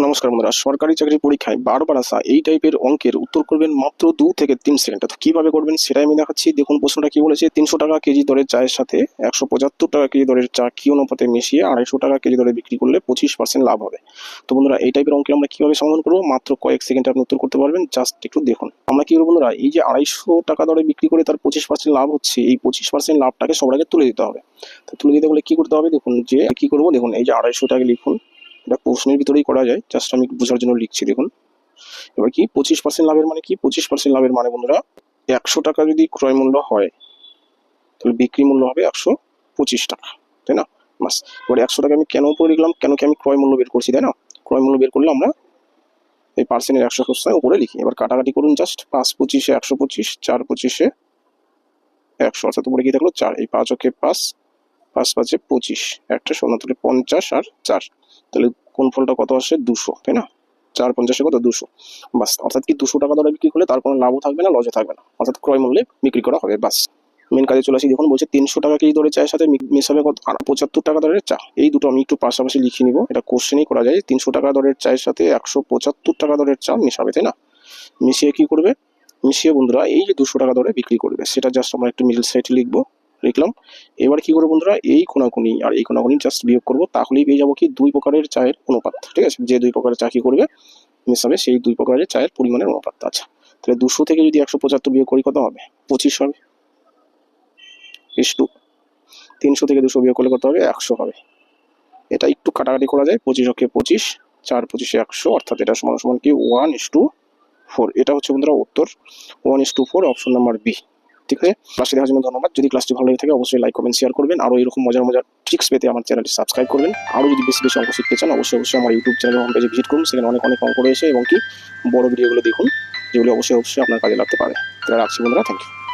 নমস্কার বন্ধুরা, সরকারি চাকরির পরীক্ষায় বারবার আসা এই টাইপের অঙ্কের উত্তর করবেন মাত্র 2 থেকে 3 সেকেন্ডে। তো কিভাবে করবেন সেটাই আমি দেখাচ্ছি। দেখুন প্রশ্নটা কি বলেছে, 300 টাকা কেজি দরের চায়ের সাথে 175 টাকা কেজি দরের চা কি অনুপাতে মিশিয়ে 250 টাকা কেজি দরে বিক্রি করলে 25% লাভ হবে। তো বন্ধুরা, এই টাইপের অঙ্কে আমরা কিভাবে সমাধান করবো, মাত্র কয়েক সেকেন্ডে আপনি উত্তর করতে পারবেন। জাস্ট একটু দেখুন। আমরা কি করবো বন্ধুরা, এই যে 250 টাকা দরে বিক্রি করে তার 25% লাভ হচ্ছে, এই 25% লাভটাকে সবার আগে তুলে দিতে হবে। তো তুলে দিতে বলে কি করতে হবে, দেখুন যে কি করবো, দেখুন এই যে 250 টাকা লিখুন, এটা প্রশ্নের ভিতরেই করা যায়, জাস্ট আমি বোঝার জন্য লিখছি। দেখুন এবার কি 25% লাভের মানে কি, 25% লাভের মানে বন্ধুরা 100 টাকা যদি ক্রয় মূল্য হয় তাহলে বিক্রি মূল্য হবে 125 টাকা, তাই না? বাস, এবার 100 টাকা আমি কেন উপরে লিখলাম, কেন কি আমি ক্রয় মূল্য বের করছি, তাই না? ক্রয় মূল্য বের করলে আমরা এই পার্সেন্টের 100 উপরে লিখি। এবার কাটাকাটি করুন, জাস্ট 5 25 125, 4 25 100, অর্থাৎ উপরে কি থাকলো 4, এই 5 ওকে 5, 5 5 25, একটা শূন্য, তাহলে 50 আর 4, তাহলে কোন ফলটা কত আসে, 200, তাই না? 4 50 কত, 200। বাস, অর্থাৎ কি 200 টাকা দরে বিক্রি করলে তার কোনো লাভও থাকবে না, লসও থাকবে না, অর্থাৎ ক্রয় মূল্যে বিক্রি করা হবে। বাস, মেন কাজে চলে আসি। দেখুন বলছে 300 টাকা কেজি দরে চায়ের সাথে মেশাবে কত, 75 টাকা দরের চা। এই দুটো আমি একটু পাশাপাশি লিখে নিব, এটা কোশ্চেনই করা যায়। 300 টাকা দরের চায়ের সাথে 175 টাকা দরের চা মেশাবে, তাই না? মিশিয়ে কি করবে, মিশিয়ে বন্ধুরা এই যে 200 টাকা দরে বিক্রি করবে, সেটা জাস্ট আমরা একটু মিডল সাইডে লিখলাম। এবার কি করবো বন্ধুরা, এই কোনাকুনি আর এই কোনাকুনি জাস্ট বিয়োগ করবো, তাহলেই পেয়ে যাবো কি 2 প্রকারের চায়ের অনুপাত। ঠিক আছে, যে 2 প্রকারের চা কি করবে মেশাবে, সেই 2 প্রকারের চায়ের পরিমাণের অনুপাত। আচ্ছা, তাহলে 200 থেকে যদি 175 বিয়োগ করি কত হবে, 25 হবে। ইস টু 300 থেকে 200 বিয়োগ করলে কত হবে, 100 হবে। এটা একটু কাটাকাটি করা যায়, 25 ওকে 25, 4 25 100, অর্থাৎ এটা সমান সমান কি 1:4। এটা হচ্ছে বন্ধুরা উত্তর 1:4, অপশন নাম্বার বি। ঠিক আছে, ক্লাসটি দেখার জন্য ধন্যবাদ। যদি ক্লাসটি ভালো লেগে থাকে অবশ্যই লাইক কমেন্ট শেয়ার করবেন। আরও এরকম মজার মজার ট্রিক্স পেতে আমার চ্যানেলটি সাবস্ক্রাইব করবেন। আরও যদি বেশি বেশি অঙ্ক শিখতে চান অবশ্যই আমার ইউটিউব চ্যানেল হোম পেজে ভিজিট করুন, সেখানে অনেক অনেক অঙ্ক রয়েছে এবং কি বড় ভিডিওগুলো দেখুন, যেগুলো অবশ্যই আপনার কাজে লাগতে পারে। তাহলে রাখছি বন্ধুরা, থ্যাংক ইউ।